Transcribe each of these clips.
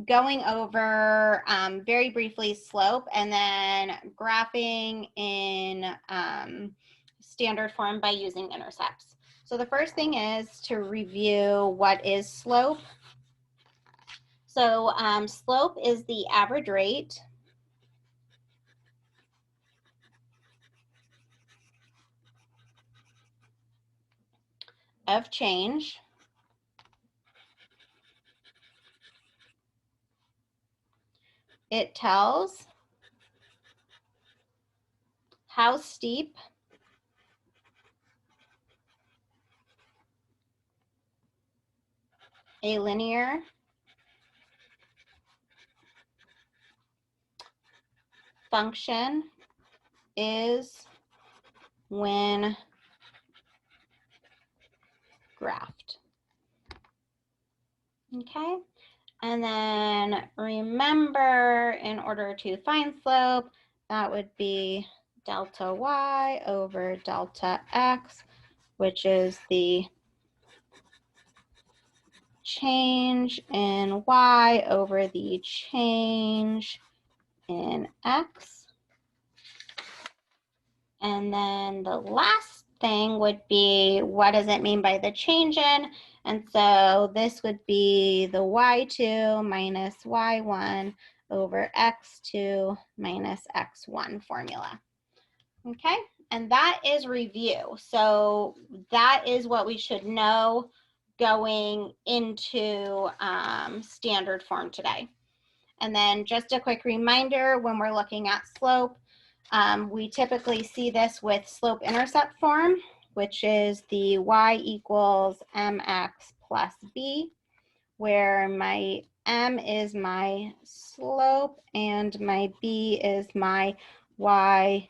going over very briefly slope and then graphing in standard form by using intercepts. So the first thing is to review what is slope. So slope is the average rate of change it tells how steep a linear function is when graphed. Okay, and then remember, in order to find slope, that would be delta y over delta x, which is the change in y over the change in x. And then the last thing would be, what does it mean by the change in? And so this would be the y2 minus y1 over x2 minus x1 formula. Okay, and that is review. So that is what we should know going into standard form today. And then just a quick reminder, when we're looking at slope, we typically see this with slope intercept form, which is the y equals mx plus b, where my m is my slope and my b is my y-intercept.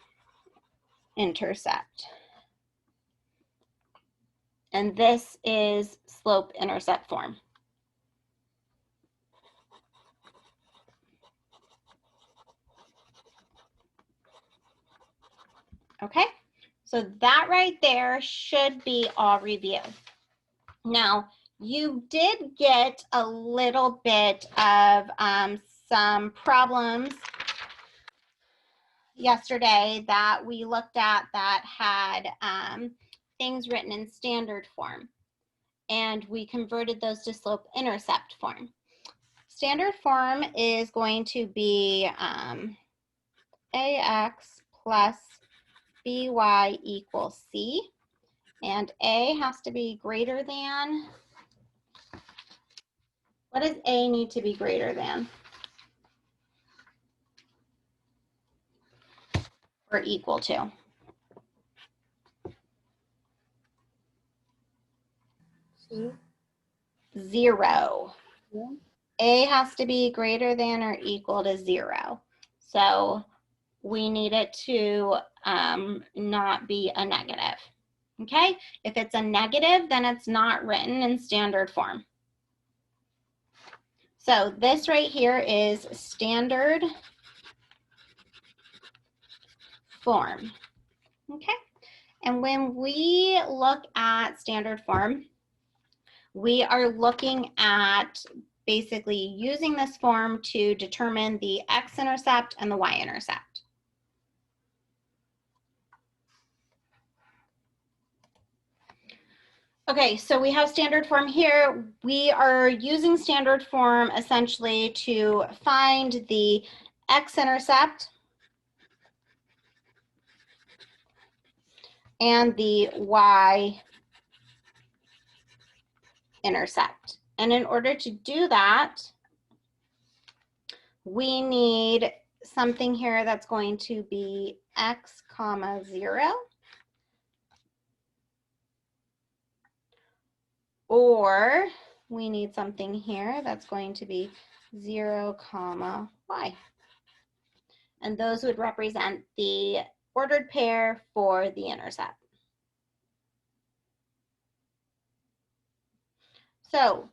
And this is slope intercept form. Okay, so that right there should be all review. Now, you did get a little bit of some problems yesterday that we looked at that had things written in standard form, and we converted those to slope intercept form. Standard form is going to be ax plus by equals c, and a has to be greater than, what does a need to be greater than? Or equal to? 0. Yeah. A has to be greater than or equal to 0. So we need it to not be a negative. Okay, if it's a negative, then it's not written in standard form. So this right here is standard form. Okay, and when we look at standard form, we are looking at basically using this form to determine the x-intercept and the y-intercept. Okay, so we have standard form here. We are using standard form essentially to find the x-intercept and the y-intercept. And in order to do that, we need something here that's going to be x comma 0. Or we need something here that's going to be 0 comma y. And those would represent the ordered pair for the intercept. So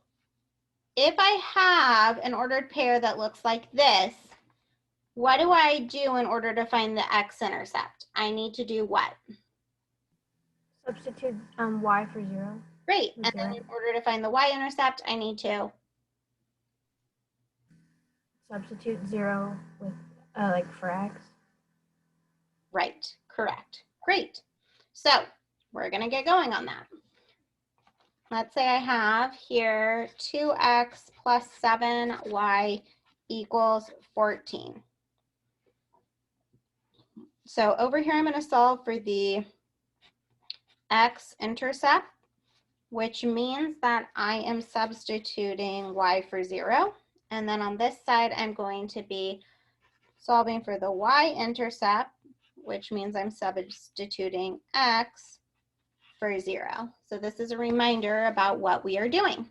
if I have an ordered pair that looks like this, what do I do in order to find the x-intercept? I need to do what? Substitute y for 0. Great. And then in order to find the y-intercept, I need to substitute 0 with like for x? Right, correct. Great. So we're going to get going on that. Let's say I have here 2x plus 7y equals 14. So over here, I'm going to solve for the X-intercept, which means that I am substituting y for 0. And then on this side, I'm going to be solving for the y-intercept, which means I'm substituting x for 0. So this is a reminder about what we are doing.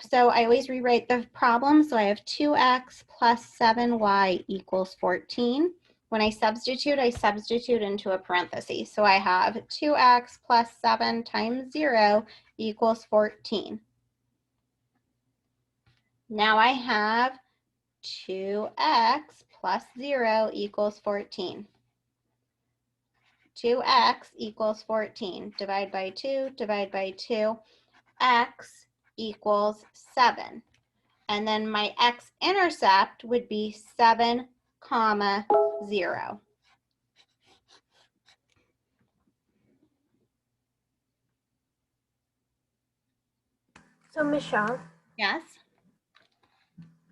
So I always rewrite the problem. So I have 2x plus 7y equals 14. When I substitute into a parenthesis. So I have 2x plus 7 times 0 equals 14. Now I have 2x plus 0 equals 14. 2x equals 14. Divide by 2, divide by 2. X equals 7. And then my x-intercept would be 7, 0. So Michelle, Yes?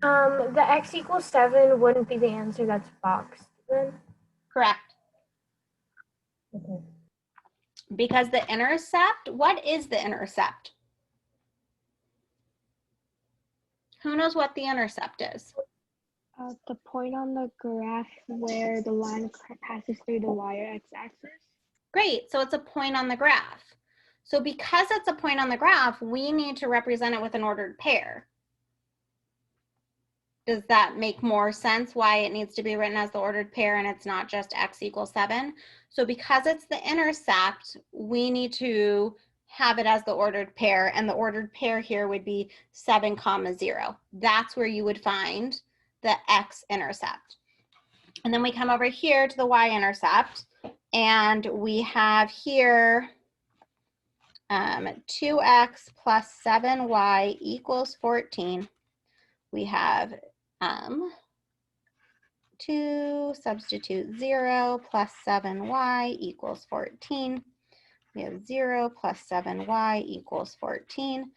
the x equals 7 wouldn't be the answer that's boxed then? Correct. Okay. Because the intercept, what is the intercept? Who knows what the intercept is? The point on the graph where the line passes through the y or x-axis. Great, so it's a point on the graph. So because it's a point on the graph, we need to represent it with an ordered pair. Does that make more sense why it needs to be written as the ordered pair and it's not just x equals 7? So because it's the intercept, we need to have it as the ordered pair, and the ordered pair here would be 7, 0. That's where you would find the x-intercept. And then we come over here to the y-intercept, and we have here 2x plus 7y equals 14. We have 2, substitute 0 plus 7y equals 14. We have 0 plus 7y equals 14.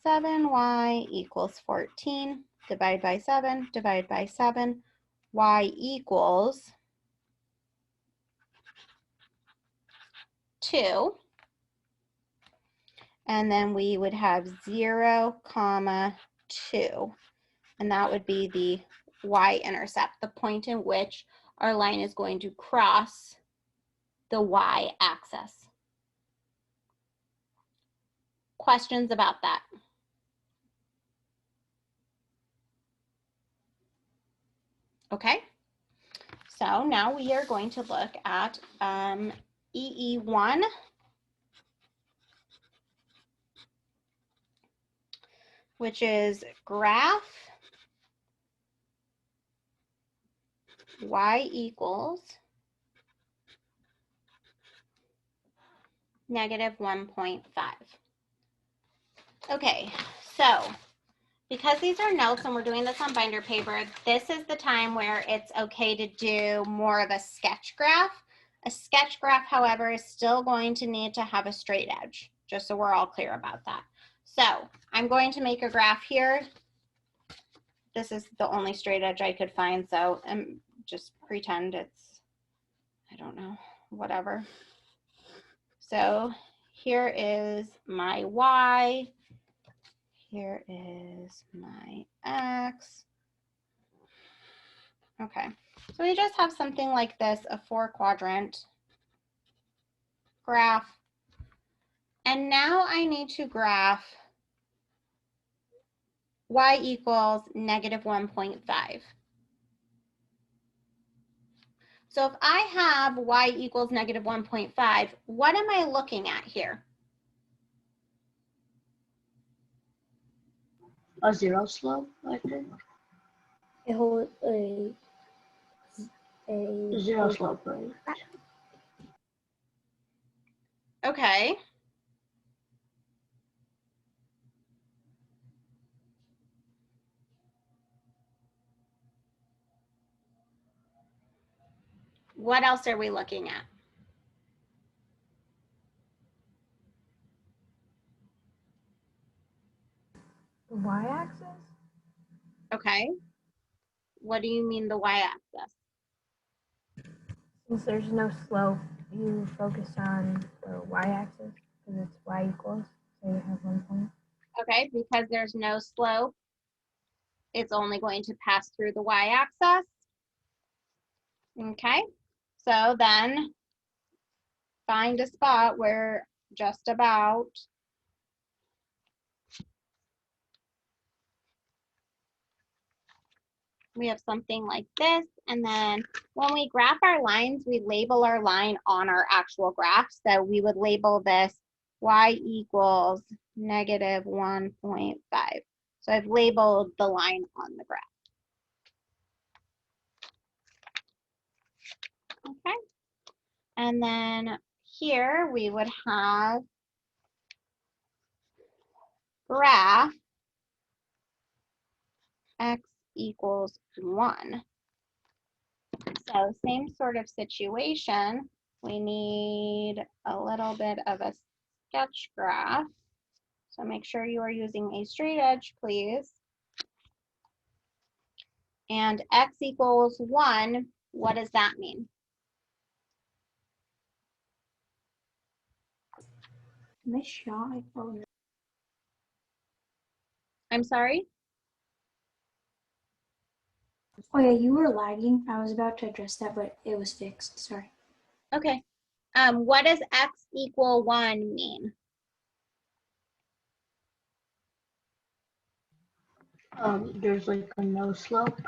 7y equals 14. Divide by 7, divide by 7. Y equals 2. And then we would have 0, 2. And that would be the y-intercept, the point in which our line is going to cross the y-axis. Questions about that? Okay, so now we are going to look at EE1, which is graph y equals -1.5. Okay, so because these are notes and we're doing this on binder paper, this is the time where it's okay to do more of a sketch graph. A sketch graph, however, is still going to need to have a straight edge, just so we're all clear about that. So I'm going to make a graph here. This is the only straight edge I could find, so just pretend it's, I don't know, whatever. So here is my y. Here is my x. Okay, so we just have something like this, a 4-quadrant graph. And now I need to graph y equals -1.5. So if I have y equals -1.5, what am I looking at here? A zero slope, I think. A Zero slope, right? Okay. What else are we looking at? The y-axis? Okay. What do you mean the y-axis? Since there's no slope, you focus on the y-axis because it's y equals, so you have 1 point. Okay, because there's no slope, it's only going to pass through the y-axis. Okay, so then find a spot where just about we have something like this, and then when we graph our lines, we label our line on our actual graph. So we would label this y equals negative 1.5. So I've labeled the line on the graph. Okay, and then here we would have graph x equals 1. So same sort of situation. We need a little bit of a sketch graph. So make sure you are using a straight edge, please. And x equals 1, what does that mean? Miss Shaw, oh no. I'm sorry? Oh yeah, you were lagging. I was about to address that, but it was fixed. Sorry. Okay. What does x equal 1 mean? There's like a no slope.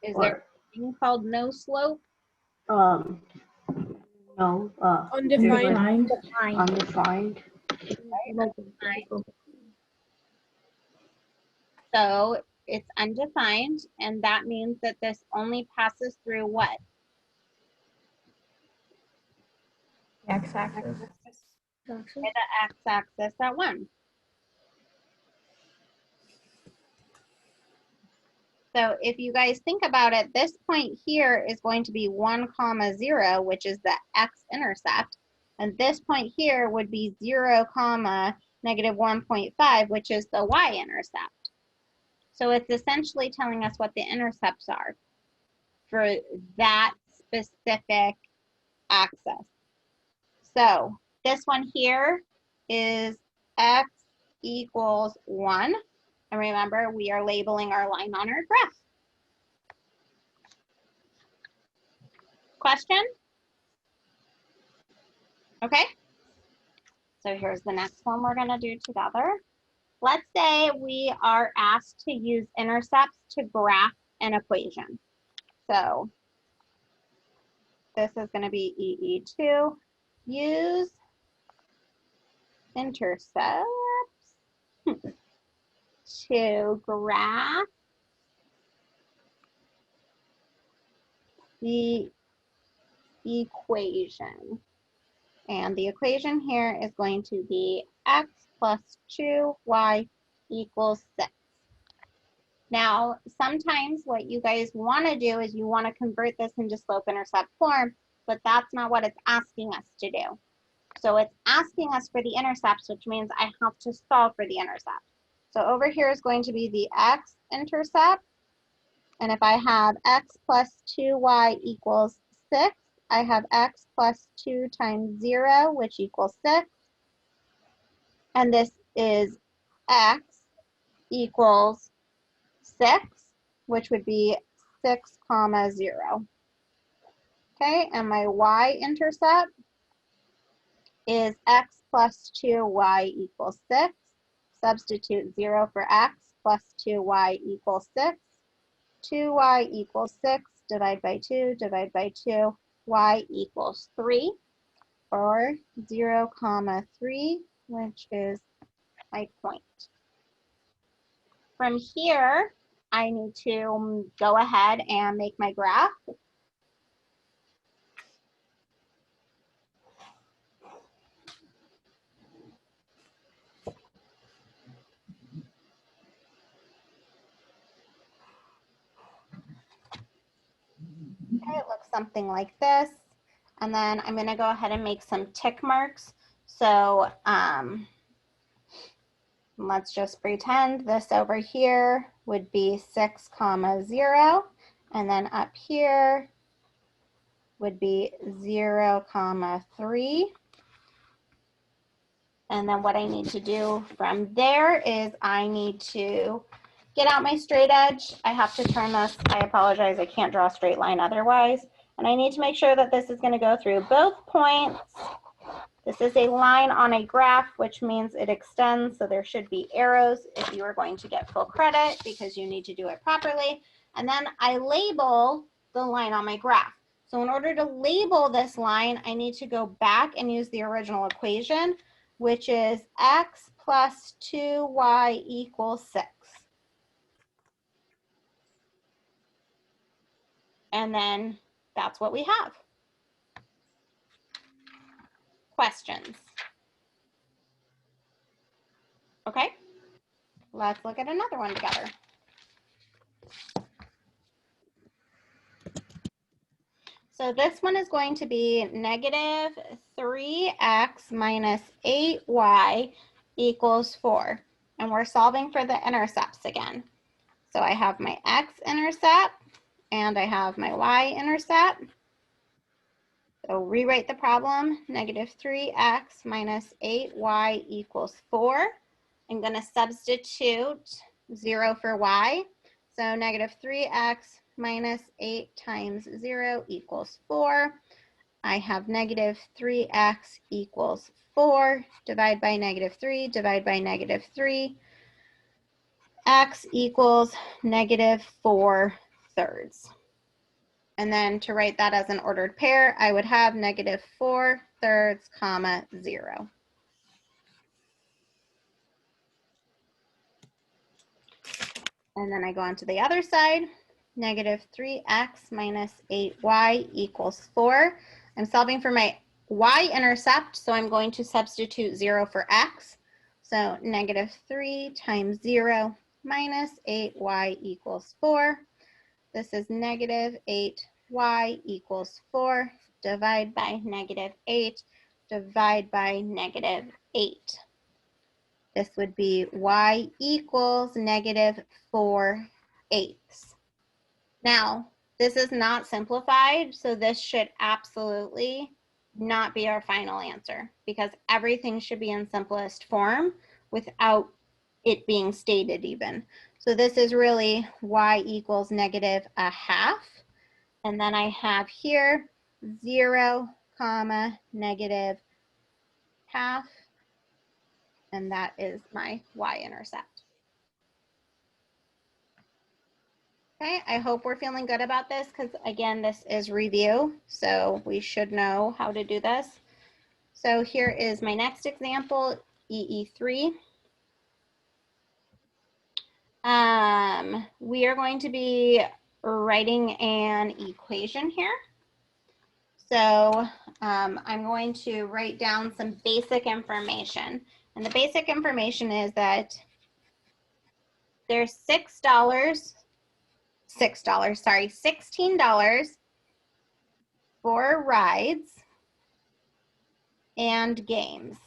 Is there Or a thing called no slope? no. There's Undefined. like undefined. So it's undefined, and that means that this only passes through what? X-axis. The x-axis at 1. So if you guys think about it, this point here is going to be 1, 0, which is the x-intercept. And this point here would be 0, negative 1.5, which is the y-intercept. So it's essentially telling us what the intercepts are for that specific axis. So this one here is x equals 1. And remember, we are labeling our line on our graph. Question? Okay. So here's the next one we're going to do together. Let's say we are asked to use intercepts to graph an equation. So this is going to be EE2. Use intercepts to graph the equation. And the equation here is going to be x plus 2y equals 6. Now, sometimes what you guys want to do is you want to convert this into slope-intercept form, but that's not what it's asking us to do. So it's asking us for the intercepts, which means I have to solve for the intercept. So over here is going to be the x-intercept. And if I have x plus 2y equals 6, I have x plus 2 times 0, which equals 6. And this is x equals 6, which would be 6, 0. Okay, and my y-intercept is x plus 2y equals 6. Substitute 0 for x plus 2y equals 6. 2y equals 6, divide by 2, divide by 2, y equals 3, or 0, 3, which is my point. From here, I need to go ahead and make my graph. something like this. And then I'm going to go ahead and make some tick marks. So let's just pretend this over here would be 6, 0. And then up here would be 0, 3. And then what I need to do from there is I need to get out my straight edge. I have to turn this. I apologize. I can't draw a straight line otherwise. And I need to make sure that this is going to go through both points. This is a line on a graph, which means it extends. So there should be arrows if you are going to get full credit because you need to do it properly. And then I label the line on my graph. So in order to label this line, I need to go back and use the original equation, which is x plus 2y equals 6. And then that's what we have. Questions? Okay, let's look at another one together. So this one is going to be negative 3x minus 8y equals 4. And we're solving for the intercepts again. So I have my x-intercept and I have my y-intercept. So rewrite the problem, negative 3x minus 8y equals 4. I'm going to substitute 0 for y. So negative 3x minus 8 times 0 equals 4. I have negative 3x equals 4. Divide by negative 3, divide by negative 3. X equals negative 4/3. And then to write that as an ordered pair, I would have negative 4/3, 0. And then I go on to the other side, negative 3x minus 8y equals 4. I'm solving for my y-intercept, so I'm going to substitute 0 for x. So negative 3 times 0 minus 8y equals 4. This is negative 8y equals 4. Divide by negative 8. Divide by negative 8. This would be y equals negative 4/8. Now, this is not simplified, so this should absolutely not be our final answer because everything should be in simplest form without it being stated even. So this is really y equals negative 1/2. And then I have here 0, negative 1/2. And that is my y-intercept. Okay, I hope we're feeling good about this because again, this is review, so we should know how to do this. So here is my next example, EE3. We are going to be writing an equation here. So I'm going to write down some basic information. And the basic information is that there's $16 for rides and games.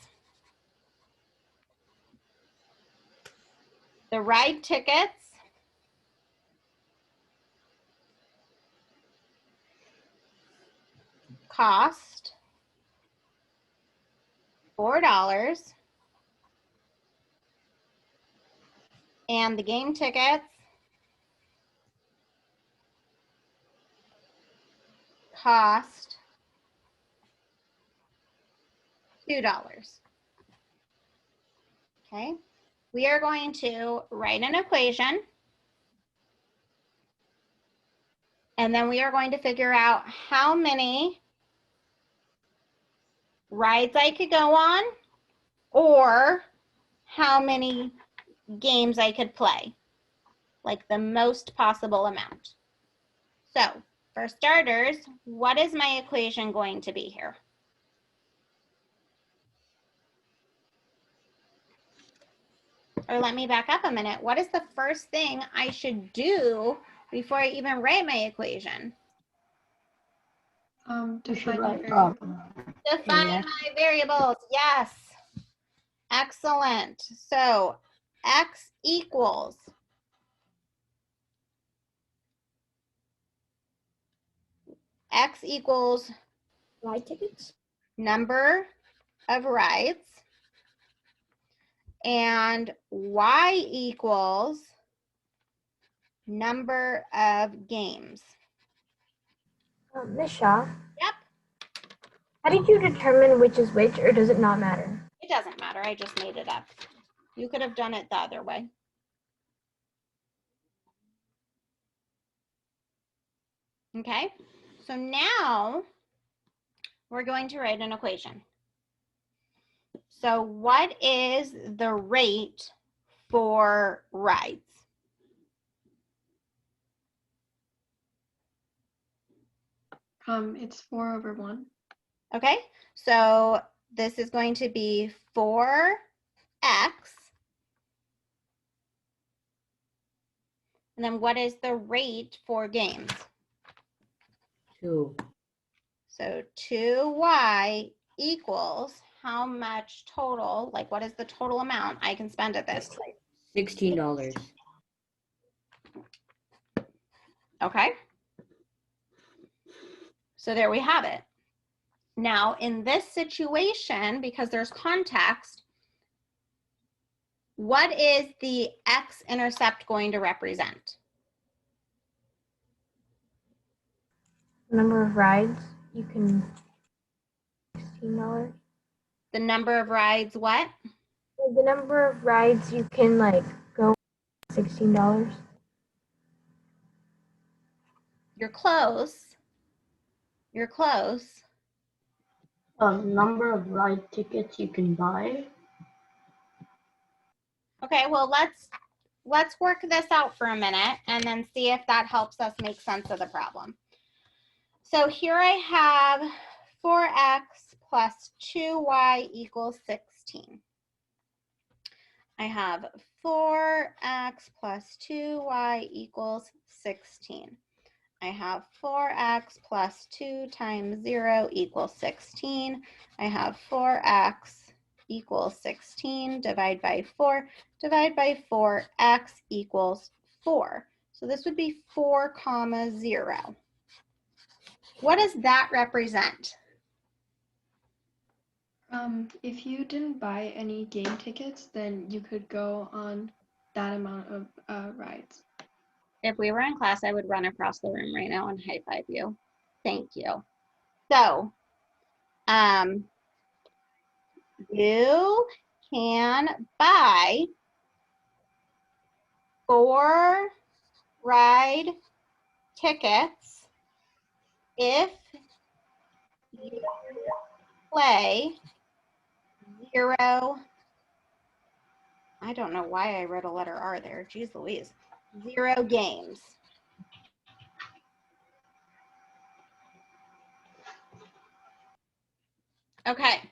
The ride tickets cost $4 and the game tickets cost $2. Okay, we are going to write an equation and then we are going to figure out how many rides I could go on or how many games I could play, like the most possible amount. So for starters, what is my equation going to be here? Or let me back up a minute. What is the first thing I should do before I even write my equation? We should Define write variable. Define AX. my variables. Yes. Excellent. So x equals Ride tickets? number of rides, and y equals number of games. Miss Shaw, Yep. how did you determine which is which, or does it not matter? It doesn't matter. I just made it up. You could have done it the other way. Okay. So now we're going to write an equation. So what is the rate for rides? It's 4/1. Okay, so this is going to be 4x, and then what is the rate for games? 2. So 2y equals how much total, like what is the total amount I can spend at this? $16. Okay. So there we have it. Now in this situation, because there's context, what is the X-intercept going to represent? Number of rides, you can $16. The number of rides, what? The number of rides you can like go $16. You're close. You're close. Number of ride tickets you can buy. Okay, well, let's work this out for a minute and then see if that helps us make sense of the problem. So here I have 4x plus 2y equals 16. I have 4x plus 2y equals 16. I have 4x plus 2 times 0 equals 16. I have 4x equals 16, divide by 4, divide by 4, x equals 4. So this would be 4, 0. What does that represent? If you didn't buy any game tickets, then you could go on that amount of rides. If we were in class, I would run across the room right now and high five you. Thank you. So, you can buy 4 ride tickets if you play 0. I don't know why I wrote a letter R there. Geez Louise. 0 games. Okay.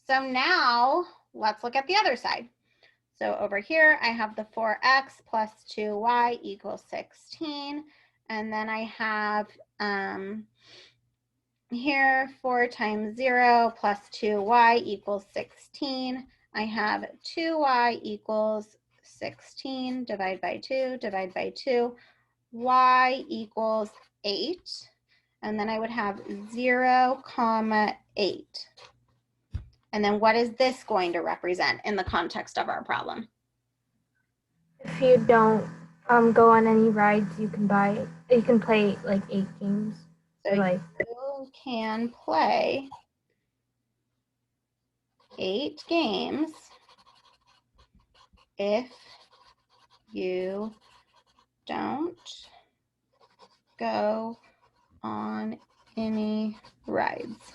So now let's look at the other side. So over here, I have the 4x plus 2y equals 16. And then I have here 4 times 0 plus 2y equals 16. I have 2y equals 16, divide by 2, divide by 2. Y equals 8. And then I would have 0, 8. And then what is this going to represent in the context of our problem? If you don't go on any rides, you can play like 8 games. So like you can play 8 games if you don't go on any rides.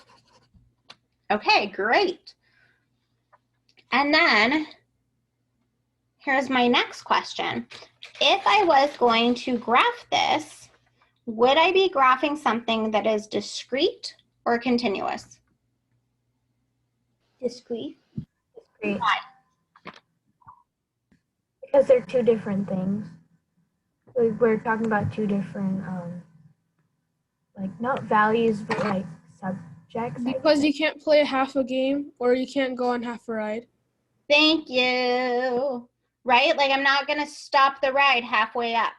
Okay, great. And then here's my next question. If I was going to graph this, would I be graphing something that is discrete or continuous? Discrete? Discrete. Why? Because they're 2 different things. We're talking about 2 different like not values, but like subjects. Because you can't play half a game or you can't go on half a ride. Thank you. Right? Like I'm not gonna stop the ride halfway up.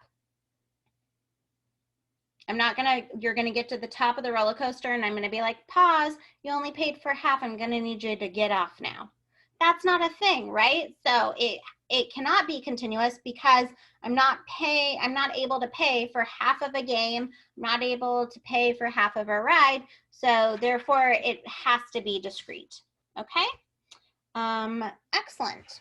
You're gonna get to the top of the roller coaster and I'm gonna be like, pause, you only paid for half. I'm gonna need you to get off now. That's not a thing, right? So it cannot be continuous because I'm not able to pay for half of a game. I'm not able to pay for half of a ride. So therefore it has to be discrete, okay? Excellent.